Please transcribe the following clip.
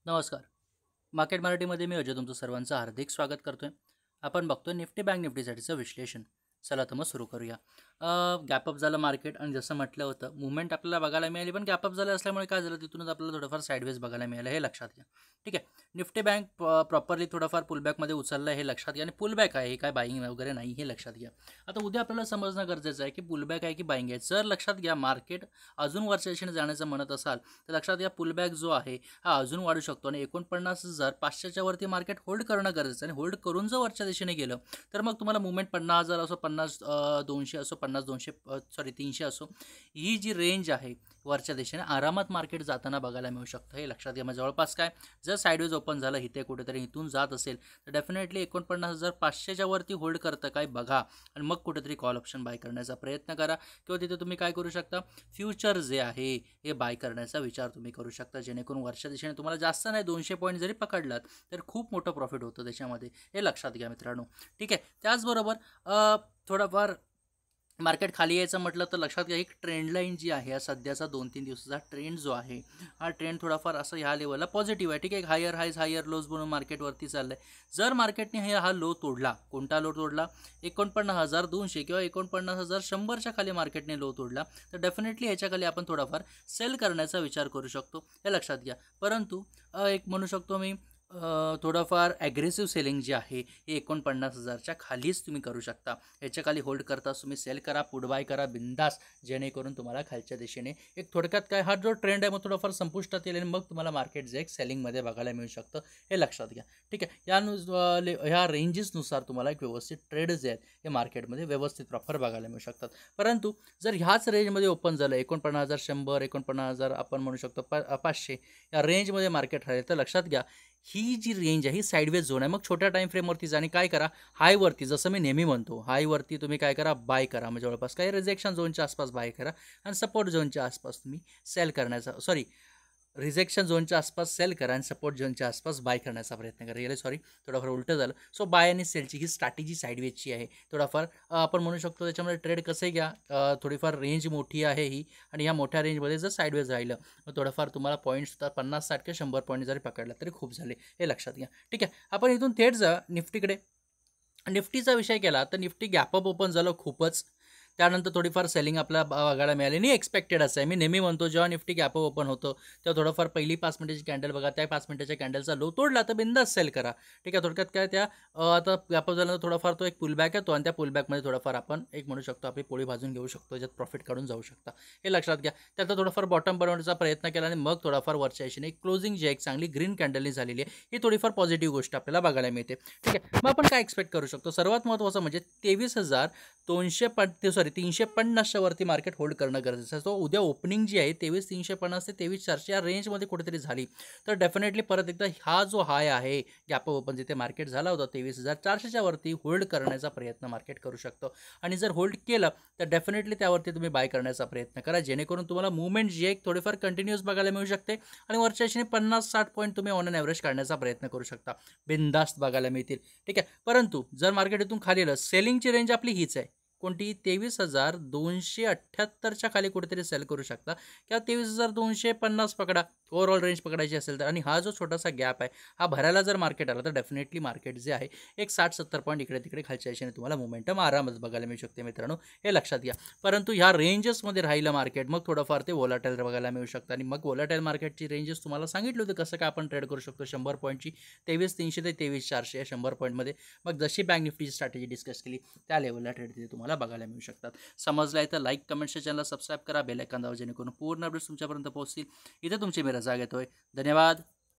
नमस्कार. मार्केट मराठीमध्ये मी अजय तुमचं सर्वांचं हार्दिक स्वागत करतोय. आपण बघतोय निफ्टी बँक निफ्टीसाठीचं विश्लेषण. चला तर मग सुरू करूया. गॅपअप झालं मार्केट आणि जसं म्हटलं होतं मुवमेंट आपल्याला बघायला मिळाली, पण गॅपअप झालं असल्यामुळे काय झालं तिथूनच आपल्याला थोडंफार साईडवेज बघायला मिळालं हे लक्षात घ्या. ठीक आहे. निफ्टी बँक प्रॉपरली थोडंफार पुलबॅकमध्ये उचललं हे लक्षात घ्या आणि पुलबॅक आहे, हे काय बाईंग वगैरे नाही हे लक्षात घ्या. आता उद्या आपल्याला समजणं गरजेचं आहे की पुलबॅक आहे की बाईंग आहे. जर लक्षात घ्या मार्केट अजून वरच्या दिशेने जाण्याचं म्हणत असाल तर लक्षात घ्या पुलबॅक जो आहे हा अजून वाढू शकतो आणि 49,500च्या वरती मार्केट होल्ड करणं गरजेचं आहे आणि होल्ड करून जर वरच्या दिशेने गेलं तर मग तुम्हाला मुवमेंट 50,000 असो, 50,200 असो, 50,200 सॉरी 300 असो, ही जी रेंज आहे वरच्या दिशेने आरामात मार्केट जाताना बघायला मिळू शकतं हे लक्षात घ्या. मग जवळपास काय जर साईडवेज ओपन झालं इथे कुठेतरी इथून जात असेल तर डेफिनेटली 49,500च्या वरती होल्ड करतं काय बघा आणि मग कुठेतरी कॉल ऑप्शन बाय करण्याचा प्रयत्न करा किंवा तिथे तुम्ही काय करू शकता, फ्युचर जे आहे हे बाय करण्याचा विचार तुम्ही करू शकता, जेणेकरून वरच्या दिशेने तुम्हाला जास्त नाही 200 पॉईंट जरी पकडलात तर खूप मोठं प्रॉफिट होतं त्याच्यामध्ये हे लक्षात घ्या मित्रांनो. ठीक आहे. त्याचबरोबर थोडंफार मार्केट खाली यायचं म्हटलं तर लक्षात घ्या एक ट्रेंड लाईन जी आहे सध्याचा 2-3 दिवसाचा ट्रेंड जो आहे हा ट्रेंड थोडाफार असं ह्या लेवलला पॉझिटिव्ह आहे. ठीक आहे. हायर हायज हायर लोज बनवून मार्केटवरती चाललं आहे. जर मार्केटने हा लो तोडला, कोणता लो तोडला, 49,200 किंवा 49,100च्या खाली मार्केटने लो तोडला तर डेफिनेटली ह्याच्याखाली आपण थोडाफार सेल करण्याचा विचार करू शकतो हे लक्षात घ्या. परंतु एक म्हणू शकतो मी थोडंफार ॲग्रेसिव्ह सेलिंग जी आहे ही 49,000च्या खालीच तुम्ही करू शकता. ह्याच्या खाली होल्ड करता तुम्ही सेल करा, पुट बाय करा बिंदास, जेणेकरून तुम्हाला खालच्या दिशेने एक थोडक्यात काय हा जो ट्रेंड आहे मग थोडाफार संपुष्टात येईल आणि मग तुम्हाला मार्केट जे एक सेलिंगमध्ये बघायला मिळू शकतं हे लक्षात घ्या. ठीक आहे. ह्या रेंजेसनुसार तुम्हाला एक व्यवस्थित ट्रेड जे आहेत हे मार्केटमध्ये व्यवस्थित प्रॉपर बघायला मिळू शकतात. परंतु जर ह्याच रेंजमध्ये ओपन झालं 49,100 49,000 आपण म्हणू शकतो 500 या रेंजमध्ये मार्केट राहील तर लक्षात घ्या ही जी रेंज आहे ही साईडवेज झोन आहे. मग छोट्या टाईम फ्रेमवरती जा आणि काय करा, हायवरती जसं मी नेहमी म्हणतो हायवरती तुम्ही काय करा बाय करा, म्हणजे जवळपास काय रिजेक्शन झोनच्या आसपास बाय करा आणि सपोर्ट झोनच्या आसपास तुम्ही सेल करण्याचा रिजेक्शन झोनच्या आसपास सेल करा आणि सपोर्ट झोनच्या आसपास बाय करण्याचा प्रयत्न करा. थोडंफार उलटं झालं. सो बाय आणि सेलची ही स्ट्रॅटेजी साईडवेजची आहे. थोडाफार आपण म्हणू शकतो त्याच्यामध्ये ट्रेड कसे घ्या, थोडीफार रेंज मोठी आहे ही आणि ह्या मोठ्या रेंजमध्ये जर साईडवेज राहिलं मग थोडंफार तुम्हाला पॉईंट्स 50 60 किंवा 100 पॉईंट जरी पकडला तरी खूप झाले हे लक्षात घ्या. ठीक आहे. आपण इथून थेट जा निफ्टीकडे. निफ्टीचा विषय केला तर निफ्टी गॅपअप ओपन झालं खूपच, त्यानंतर थोडीफार सेलिंग आपल्याला बघायला मिळाली आणि एक्सपेक्टेड असं आहे. मी नेहमी म्हणतो जेव्हा निफ्टी गॅपअप ओपन होतं तेव्हा थोडंफार पहिली 5 मिनिटाची कॅन्डल बघा, त्या 5 मिनिटाच्या कॅन्डलचा लो तोडला तर बिंदास सेल करा. ठीक आहे. थोडक्यात काय त्या आता गॅपअप झाल्यानंतर थोडाफार तो एक पुलबॅक येतो आणि त्या पुलबॅकमध्ये थोडाफार आपण एक म्हणू शकतो आपली पोळी भाजून घेऊ शकतो, ज्यात प्रॉफिट काढून जाऊ शकता हे लक्षात घ्या. त्याचा थोडाफार बॉटम बनवण्याचा प्रयत्न केला आणि मग थोडाफार वरच्या दिशेने एक क्लोजिंग जी एक चांगली ग्रीन कॅन्डलनी झालेली आहे ही थोडीफार पॉझिटिव्ह गोष्ट आपल्याला बघायला मिळते. ठीक आहे. मग आपण काय एक्सपेक्ट करू शकतो, सर्वात महत्त्वाचं म्हणजे 350च्या वरती मार्केट होल्ड करणं गरजेचं आहे. तो उद्या ओपनिंग जी आहे 23,350 ते 23,400 या रेंजमध्ये कुठेतरी झाली तर डेफिनेटली परत एकदा हा जो हाय आहे गॅप ओपन जिथे मार्केट झाला होता 23,400च्या वरती होल्ड करण्याचा प्रयत्न मार्केट करू शकतो आणि जर होल्ड केलं तर डेफिनेटली त्यावरती तुम्ही बाय करण्याचा प्रयत्न करा, जेणेकरून तुम्हाला मुवमेंट जी आहे थोडीफार कंटिन्यूअस बघायला मिळू शकते आणि वरच्या दिशेने 50-60 पॉईंट तुम्ही ऑन अन ॲव्हरेज काढण्याचा प्रयत्न करू शकता, बिंदास्त बघायला मिळतील. ठीक आहे. परंतु जर मार्केट इथून खाली आलं, सेलिंगची रेंज आपली हीच आहे कोणती, 23,278च्या खाली कुठेतरी सेल करू शकता किंवा 23,250 पकडा ओव्हरऑल रेंज पकडायची असेल तर. आणि हा जो छोटासा गॅप आहे हा भरायला जर मार्केट आला तर डेफिनेटली मार्केट जे आहे एक 60-70 पॉईंट इकडे तिकडे खालच्या दिशेने तुम्हाला मोमेंटम आरामात बघायला मिळू शकते मित्रांनो हे लक्षात घ्या. परंतु ह्या रेंजेसमध्ये राहिलं मार्केट मग थोडंफार ते वोलाटाईल बघायला मिळू शकतं आणि मग वोलाटाईल मार्केटची रेंजेस तुम्हाला सांगितलं होतं कसं काय आपण ट्रेड करू शकतो. 100 पॉईंटची 23,300 ते 23,400 या 100 पॉईंटमध्ये मग जशी बँक निफ्टीची स्ट्रॅटेजी डिस्कस केली त्या लेवलला ट्रेड तिथे तुम्हाला बघायला मिळू शकतात. समजलं आहे तर लाईक कमेंटच्या चॅनलला सबस्क्राईब करा, बेल आयकॉन दाबा, जेणेकरून पूर्ण अपडेट्स तुमच्यापर्यंत पोहोचतील. इथे तुमची मी रजा घेतोय. धन्यवाद.